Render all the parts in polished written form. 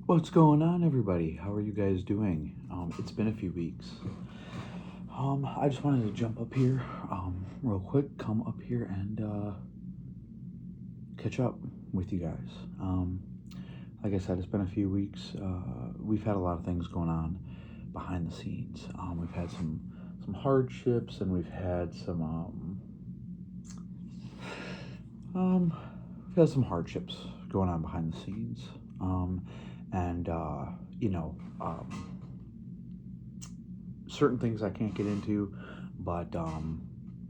What's going on, everybody? How are you guys doing? It's been a few weeks. I just wanted to jump up here, real quick, come up here and catch up with you guys. Like I said, it's been a few weeks. We've had a lot of things going on behind the scenes. We've had some hardships, and we've had some hardships going on behind the scenes. And you know. Certain things I can't get into, but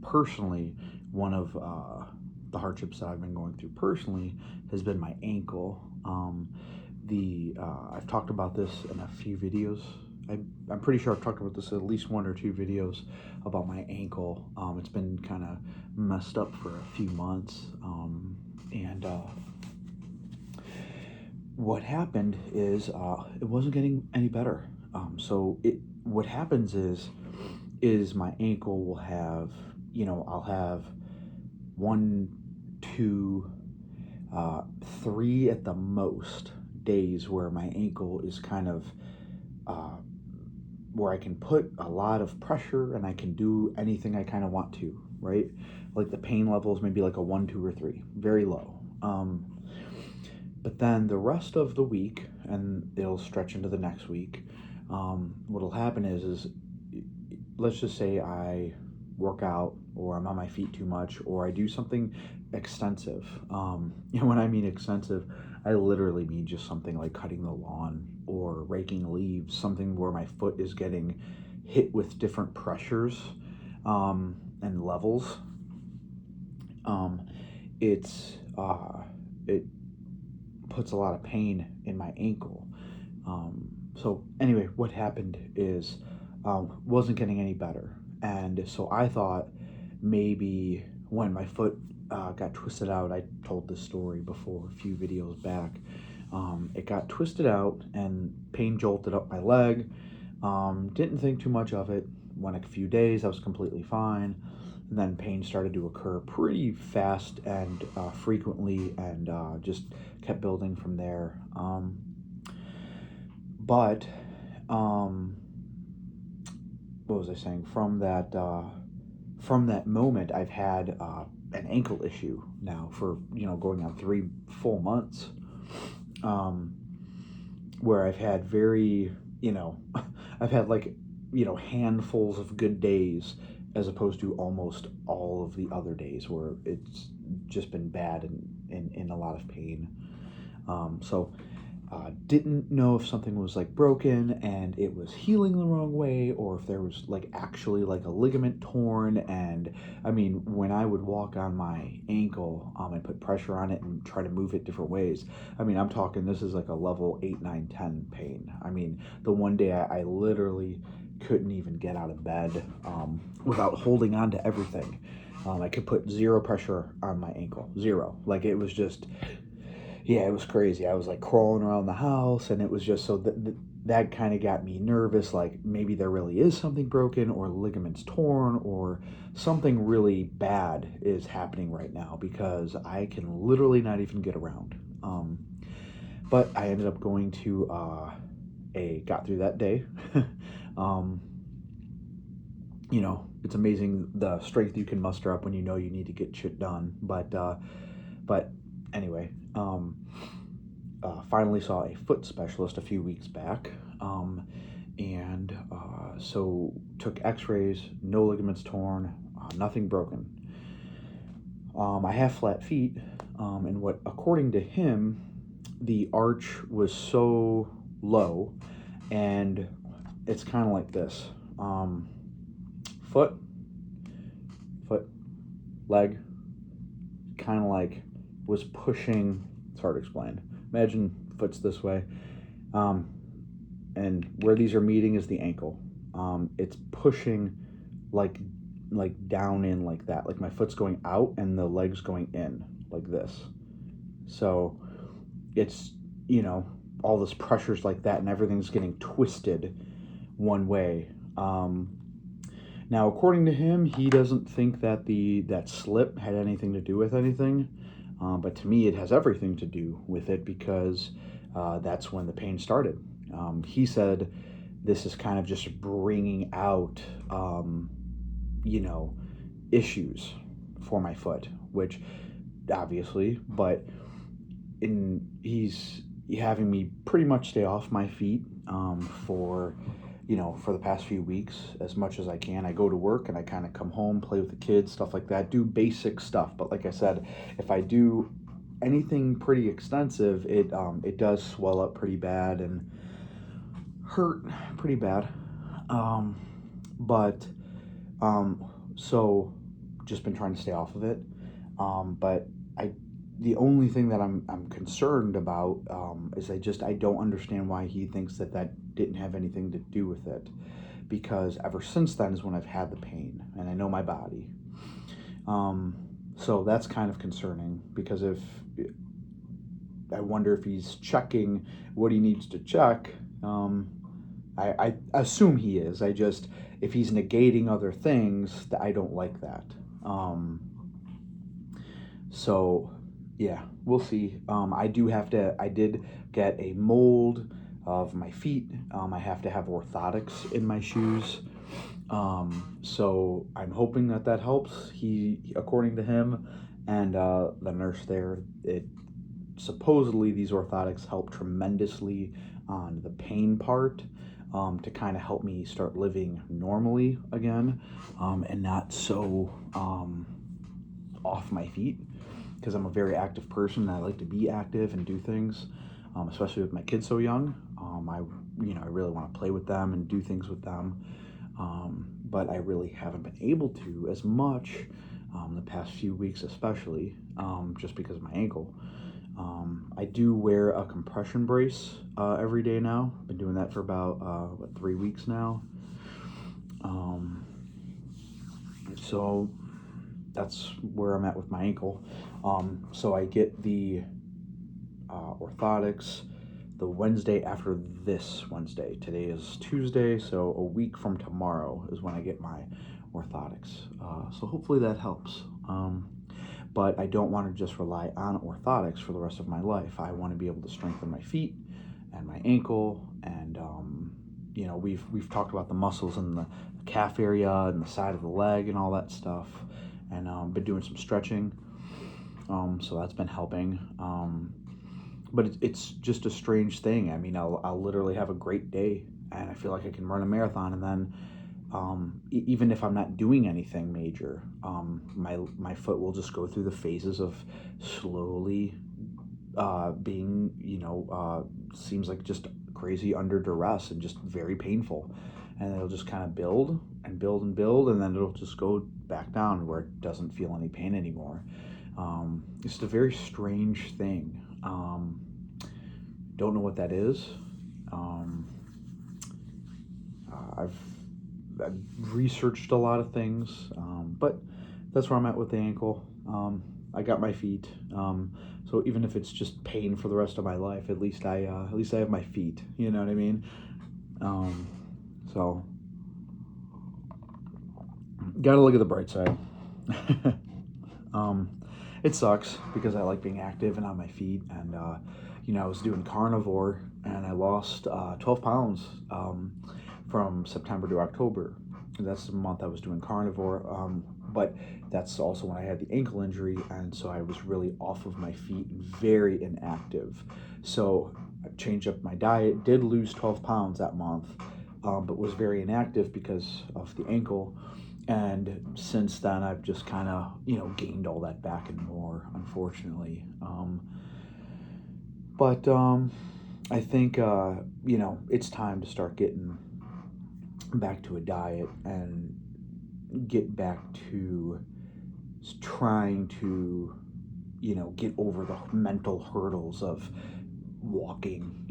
personally, one of the hardships that I've been going through personally has been my ankle. I've talked about this in a few videos. I'm pretty sure I've talked about this in at least one or two videos about my ankle. It's been kind of messed up for a few months, and what happened is it wasn't getting any better. What happens is my ankle will have, I'll have one, two, three at the most days where my ankle is kind of uh, where I can put a lot of pressure and I can do anything I kind of want to, right? Like the pain levels maybe like a one, two, or three, very low. But then the rest of the week, and it'll stretch into the next week, what'll happen is let's just say I work out or I'm on my feet too much or I do something extensive. And when I mean extensive, I literally mean just something like cutting the lawn or raking leaves, something where my foot is getting hit with different pressures and levels. Um, it puts a lot of pain in my ankle. So anyway, what happened is wasn't getting any better, and so I thought maybe when my foot got twisted out, I told this story before a few videos back. It got twisted out and pain jolted up my leg. Didn't think too much of it. Went a few days, I was completely fine. And then pain started to occur pretty fast and frequently, and just kept building from there. But what was I saying? From that moment, I've had an ankle issue now for going on 3 full months, um, where I've had I've had like handfuls of good days as opposed to almost all of the other days where it's just been bad and in a lot of pain. Didn't know if something was like broken and it was healing the wrong way, or if there was like actually like a ligament torn. And I mean, when I would walk on my ankle and put pressure on it and try to move it different ways, I mean, I'm talking this is like a level 8, 9, 10 pain. I mean, the one day I literally couldn't even get out of bed without holding on to everything. I could put zero pressure on my ankle, zero. Like it was just, yeah, it was crazy. I was like crawling around the house, and it was just so that kind of got me nervous. Like maybe there really is something broken, or ligaments torn, or something really bad is happening right now because I can literally not even get around. But I ended up going to got through that day. um, it's amazing the strength you can muster up when you know you need to get shit done. But anyway, finally saw a foot specialist a few weeks back, and so took X-rays, no ligaments torn, nothing broken. I have flat feet, and what according to him, the arch was so low, and it's kind of like this: foot, foot, leg, kind of like was pushing. It's hard to explain. Imagine foot's this way, um, and where these are meeting is the ankle. It's pushing like down in like that. Like my foot's going out and the leg's going in like this. So it's all this pressure's like that, and everything's getting twisted one way. Now, according to him, he doesn't think that that slip had anything to do with anything. But to me, it has everything to do with it because that's when the pain started. He said this is kind of just bringing out, you know, issues for my foot, which obviously, but he's having me pretty much stay off my feet for for the past few weeks as much as I can. I go to work and I kind of come home, play with the kids, stuff like that, do basic stuff. But like I said, if I do anything pretty extensive, it does swell up pretty bad and hurt pretty bad. Um, but so just been trying to stay off of it. But I the only thing that I'm concerned about is I don't understand why he thinks that didn't have anything to do with it, because ever since then is when I've had the pain and I know my body. So that's kind of concerning, because if I wonder if he's checking what he needs to check. I assume he is. If he's negating other things, I don't like that. Um, so yeah, we'll see. I did get a mold of my feet. I have to have orthotics in my shoes. So I'm hoping that helps. According to him and the nurse there, it supposedly these orthotics help tremendously on the pain part, to kind of help me start living normally again, and not so off my feet, because I'm a very active person and I like to be active and do things, especially with my kids so young. I really want to play with them and do things with them, but I really haven't been able to as much the past few weeks, especially just because of my ankle. I do wear a compression brace every day now. I've been doing that for about 3 weeks now. Um, so that's where I'm at with my ankle. So I get the orthotics the Wednesday after this Wednesday. Today is Tuesday, so a week from tomorrow is when I get my orthotics. So hopefully that helps. But I don't want to just rely on orthotics for the rest of my life. I want to be able to strengthen my feet and my ankle, and we've talked about the muscles in the calf area and the side of the leg and all that stuff, and been doing some stretching. So that's been helping. But it's just a strange thing. I mean, I'll literally have a great day and I feel like I can run a marathon, and then even if I'm not doing anything major, my foot will just go through the phases of slowly being, seems like just crazy under duress and just very painful. And it'll just kind of build and build and build, and then it'll just go back down where it doesn't feel any pain anymore. It's a very strange thing. Don't know what that is. I've researched a lot of things, but that's where I'm at with the ankle. I got my feet, so even if it's just pain for the rest of my life, at least I have my feet. You know what I mean? So gotta look at the bright side. It sucks because I like being active and on my feet, and I was doing carnivore and I lost 12 pounds from September to October. That's the month I was doing carnivore, but that's also when I had the ankle injury, and so I was really off of my feet and very inactive. So I changed up my diet, did lose 12 pounds that month, but was very inactive because of the ankle. And since then, I've just kind of, gained all that back and more, unfortunately. But I think, it's time to start getting back to a diet and get back to trying to, get over the mental hurdles of walking.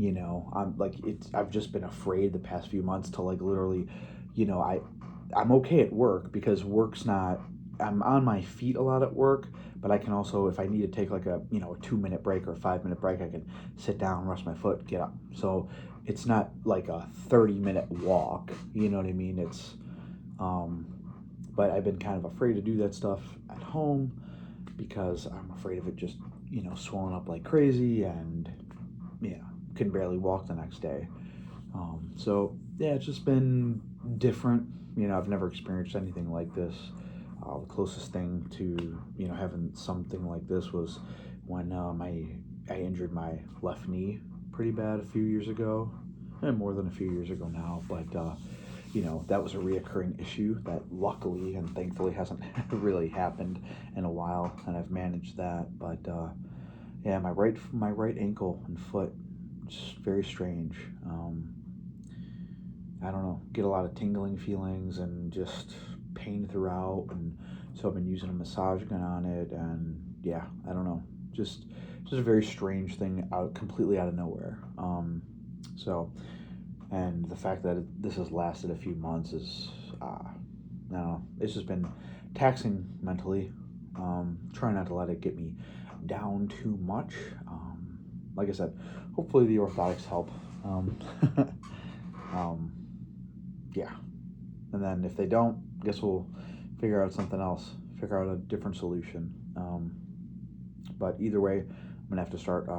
I've just been afraid the past few months to literally, I'm okay at work because I'm on my feet a lot at work, but I can also, if I need to take a 2-minute break or a 5-minute break, I can sit down, rest my foot, get up. So it's not like a 30-minute walk, you know what I mean? But I've been kind of afraid to do that stuff at home because I'm afraid of it just, swelling up like crazy, and yeah. can barely walk the next day. So yeah, it's just been different. I've never experienced anything like this. The closest thing to having something like this was when I injured my left knee pretty bad a few years ago, and more than a few years ago now. But that was a reoccurring issue that luckily and thankfully hasn't really happened in a while, and I've managed that. But yeah, my right ankle and foot, it's very strange. I don't know, get a lot of tingling feelings and just pain throughout, and so I've been using a massage gun on it, and yeah, I don't know, just a very strange thing completely out of nowhere. So, and the fact that this has lasted a few months is, I don't know, it's just been taxing mentally. Trying not to let it get me down too much. Like I said, hopefully the orthotics help. Um, um, yeah, and then if they don't, guess we'll figure out something else, figure out a different solution. But either way, I'm gonna have to start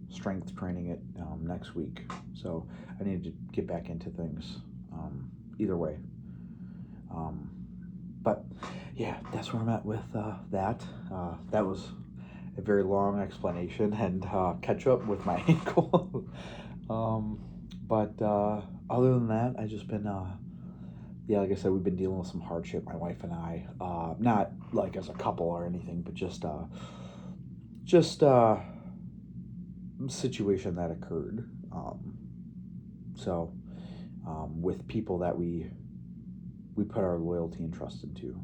strength training it next week. So I need to get back into things. Either way. Um, but yeah, that's where I'm at with that. That was a very long explanation and catch up with my ankle. um, but other than that, I just been yeah, like I said, we've been dealing with some hardship, my wife and I. Not like as a couple or anything, but just situation that occurred. So with people that we put our loyalty and trust into.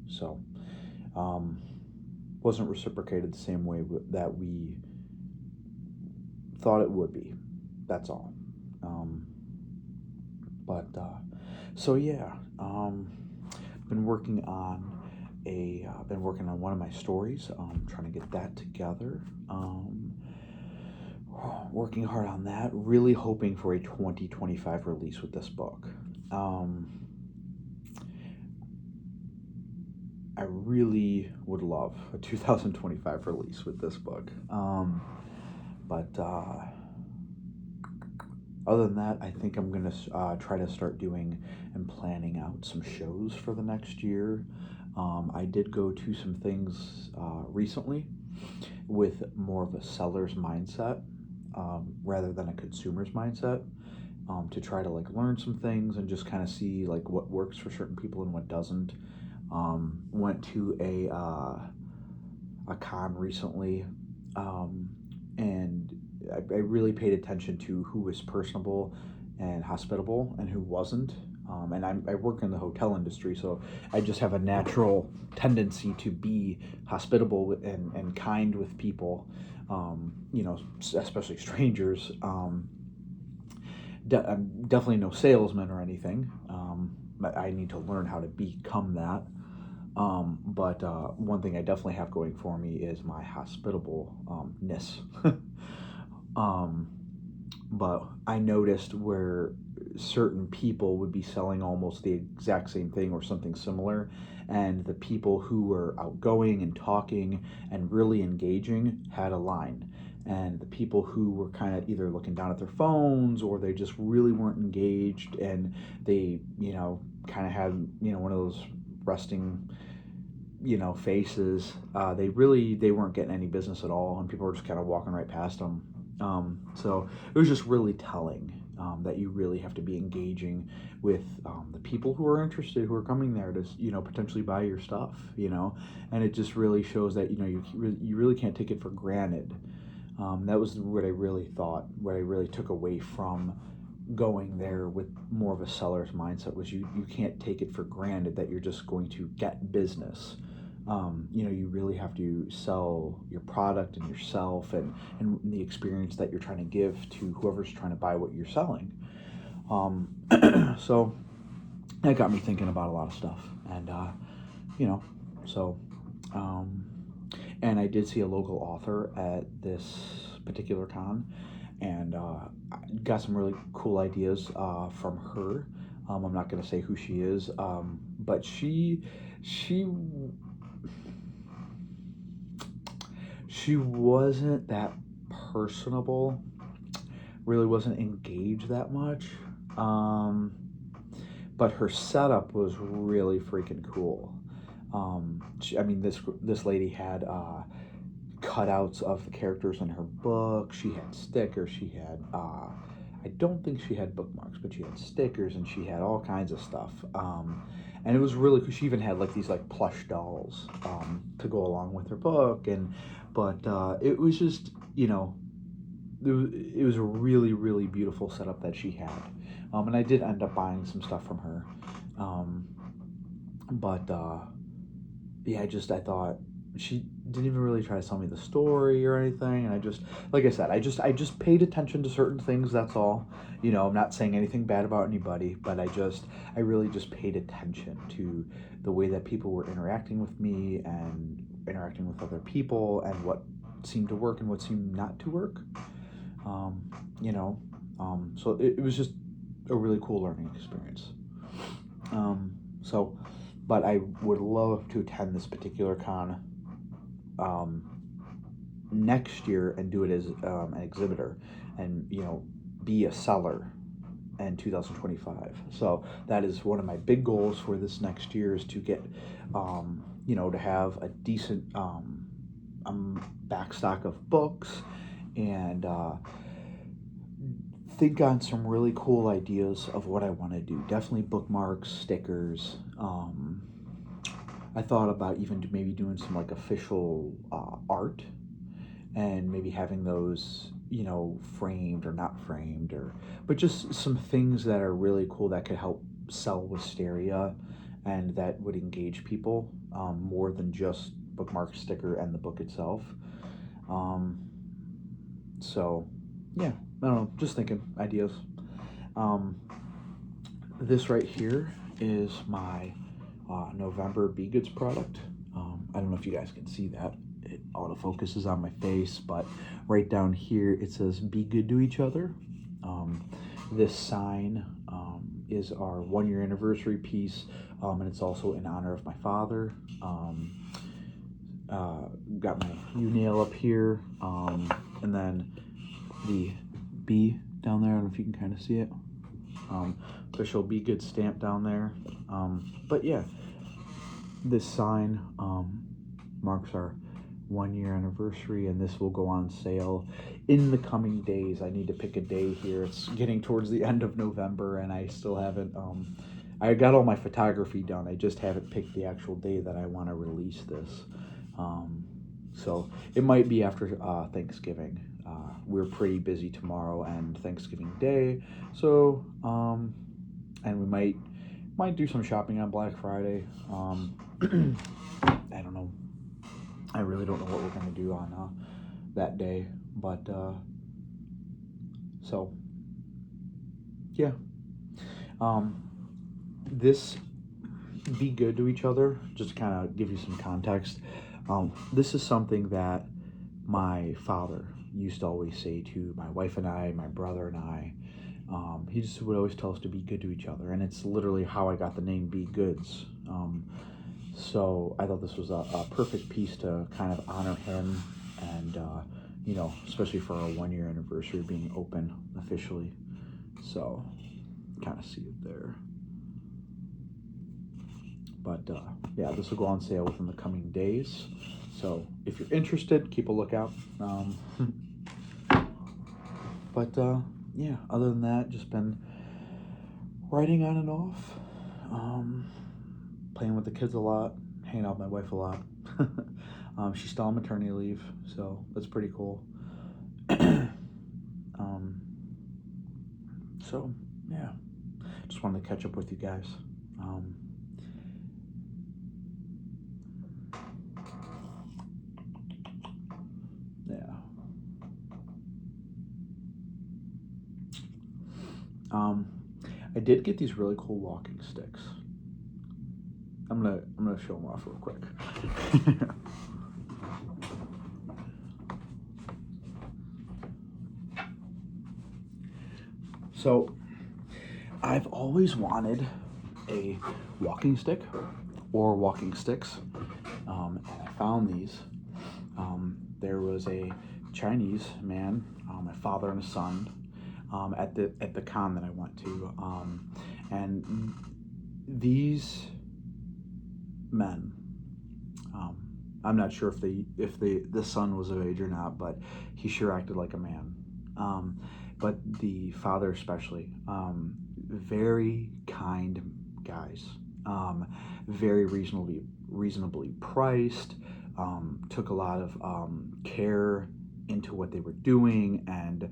So wasn't reciprocated the same way that we thought it would be. That's all. But so yeah, been working on been working on one of my stories. Trying to get that together. Working hard on that. Really hoping for a 2025 release with this book. I really would love a 2025 release with this book. But other than that, I think I'm going to try to start doing and planning out some shows for the next year. I did go to some things recently with more of a seller's mindset rather than a consumer's mindset, to try to like learn some things and just kind of see like what works for certain people and what doesn't. Went to a con recently, and I really paid attention to who was personable and hospitable and who wasn't. And I work in the hotel industry, so I just have a natural tendency to be hospitable and kind with people, especially strangers. I'm definitely no salesman or anything. But I need to learn how to become that. But one thing I definitely have going for me is my hospitableness. But I noticed where certain people would be selling almost the exact same thing or something similar, and the people who were outgoing and talking and really engaging had a line. And the people who were kind of either looking down at their phones or they just really weren't engaged, and they, kind of had, one of those resting, faces. They weren't getting any business at all, and people were just kind of walking right past them. So it was just really telling that you really have to be engaging with the people who are interested, who are coming there to, potentially buy your stuff, and it just really shows that, you really can't take it for granted. That was what I really thought, what I really took away from going there with more of a seller's mindset was you can't take it for granted that you're just going to get business. You really have to sell your product and yourself and the experience that you're trying to give to whoever's trying to buy what you're selling. So that got me thinking about a lot of stuff, and so and I did see a local author at this particular con, and I got some really cool ideas from her. I'm not going to say who she is, but she wasn't that personable. Really wasn't engaged that much. Um, but her setup was really freaking cool. I mean, this lady had cutouts of the characters in her book. She had stickers. She had I don't think she had bookmarks, but she had stickers and she had all kinds of stuff. And it was really cool. She even had like these like plush dolls to go along with her book, and but it was just it was a really really beautiful setup that she had, and I did end up buying some stuff from her, um, but yeah, I thought she didn't even really try to tell me the story or anything, and I just, like I said, I just paid attention to certain things. That's all. I'm not saying anything bad about anybody, but I really just paid attention to the way that people were interacting with me and interacting with other people, and what seemed to work and what seemed not to work. Um, so it was just a really cool learning experience. So, but I would love to attend this particular con um, next year and do it as an exhibitor, and be a seller in 2025. So that is one of my big goals for this next year, is to get to have a decent backstock of books, and think on some really cool ideas of what I want to do. Definitely bookmarks, stickers. I thought about even maybe doing some like official art, and maybe having those framed or not framed, but just some things that are really cool that could help sell Wisteria, and that would engage people more than just bookmark, sticker, and the book itself. Um, so yeah, I don't know, just thinking ideas. Um, this right here is my November Be Goods product. I don't know if you guys can see that. It autofocuses on my face, but right down here it says "Be good to each other." This sign is our 1 year anniversary piece, and it's also in honor of my father. Got my U nail up here, and then the B down there. I don't know if you can kind of see it. Official Be Good stamp down there. But yeah, this sign marks our 1 year anniversary, and this will go on sale in the coming days. I need to pick a day here. It's getting towards the end of November, and I still haven't. I got all my photography done. I just haven't picked the actual day that I want to release this. So it might be after Thanksgiving. We're pretty busy tomorrow and Thanksgiving Day, so and we might do some shopping on Black Friday. I don't know. I really don't know what we're gonna do on that day, but so yeah. This Be Good to Each Other, just to kind of give you some context. This is something that my father used to always say to my wife and I, my brother and I. He just would always tell us to be good to each other, and it's literally how I got the name Be Goods. So I thought this was a perfect piece to kind of honor him, and especially for our 1 year anniversary being open officially. So kind of see it there. But yeah, this will go on sale within the coming days. So if you're interested, keep a lookout. But yeah, other than that, just been writing on and off, playing with the kids a lot, hanging out with my wife a lot. She's still on maternity leave, so that's pretty cool. So yeah, just wanted to catch up with you guys. Yeah. I did get these really cool walking sticks. I'm gonna show them off real quick. So I've always wanted a walking stick or walking sticks, and I found these. There was a Chinese man, my father and a son, at the con that I went to, and these men, I'm not sure if the son was of age or not, but he sure acted like a man. But the father especially, very kind guys, very reasonably priced, took a lot of care into what they were doing, and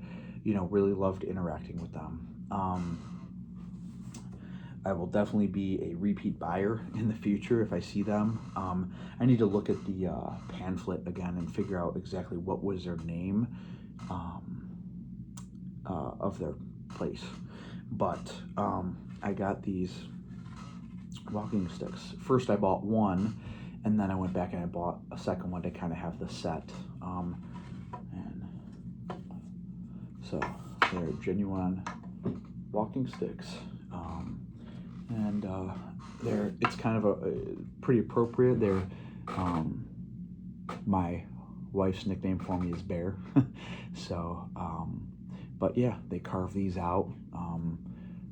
really loved interacting with them. I will definitely be a repeat buyer in the future if I see them. I need to look at the pamphlet again and figure out exactly what was their name of their place. But I got these walking sticks. First I bought one, and then I went back and I bought a second one to kind of have the set. And so they're genuine walking sticks. And it's kind of a pretty appropriate. They're my wife's nickname for me is Bear. So but yeah, they carve these out.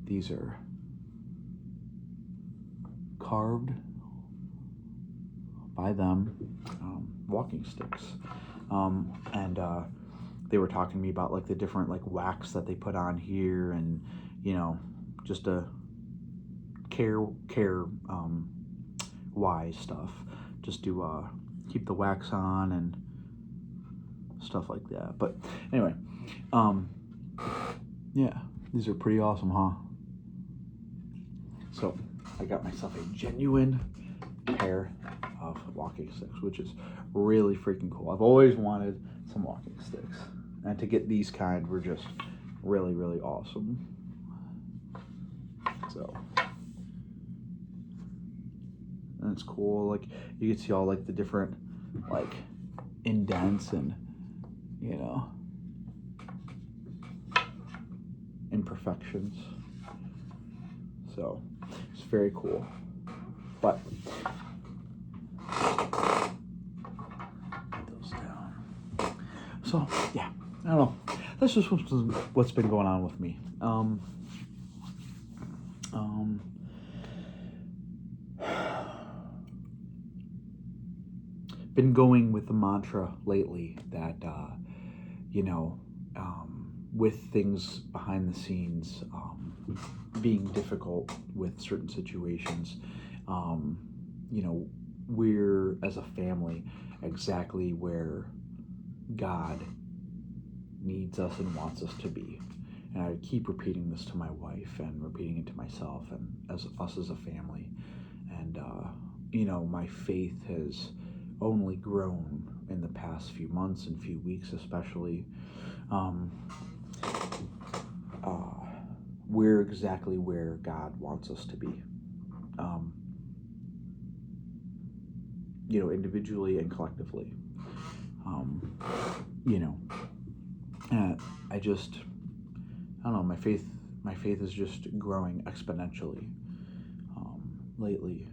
These are carved by them, walking sticks. And they were talking to me about like the different like wax that they put on here, and just a care wise stuff, just to keep the wax on and stuff like that. But anyway, yeah, these are pretty awesome, huh? So I got myself a genuine pair of walking sticks, which is really freaking cool. I've always wanted some walking sticks, and to get these kind were just really, really awesome. So, and it's cool. Like you can see all like the different like indents and imperfections. So it's very cool. But put those down. So yeah, I don't know. That's just what's been going on with me. Been going with the mantra lately that with things behind the scenes being difficult with certain situations, we're as a family exactly where God needs us and wants us to be. And I keep repeating this to my wife and repeating it to myself and as us as a family. And my faith has only grown in the past few months and few weeks, especially. We're exactly where God wants us to be, individually and collectively. I don't know, my faith is just growing exponentially lately.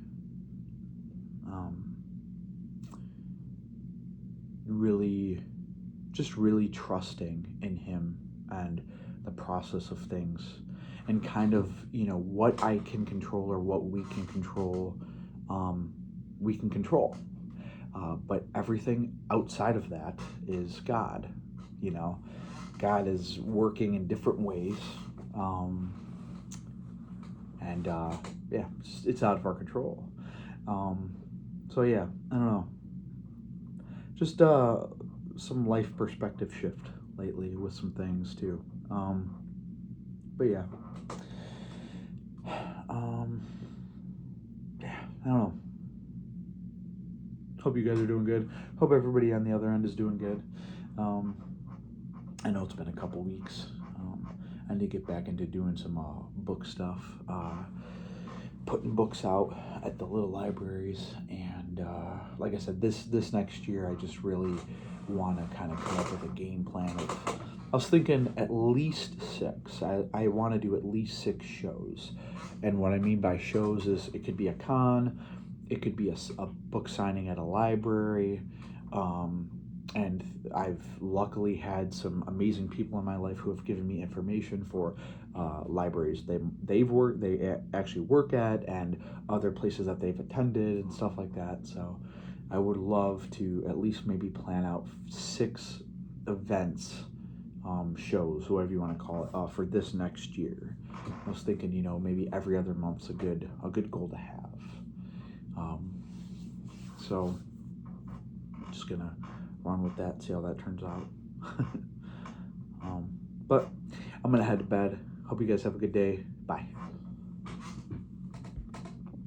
Really trusting in Him and the process of things, and kind of what I can control or what we can control, but everything outside of that is God. God is working in different ways, and it's out of our control. So yeah, I don't know, just some life perspective shift lately with some things too. But yeah, I don't know. Hope you guys are doing good. Hope everybody on the other end is doing good. I know it's been a couple weeks. I need to get back into doing some book stuff, putting books out at the little libraries, and like I said, this next year I just really want to kind of come up with a game plan of, I was thinking at least 6. I want to do at least 6 shows. And what I mean by shows is it could be a con, it could be a book signing at a library, And I've luckily had some amazing people in my life who have given me information for libraries they actually work at, and other places that they've attended and stuff like that. So I would love to at least maybe plan out 6 events, shows, whatever you want to call it, for this next year. I was thinking, maybe every other month's a good goal to have. Um, so just gonna run with that, see how that turns out. But I'm gonna head to bed. Hope you guys have a good day. Bye.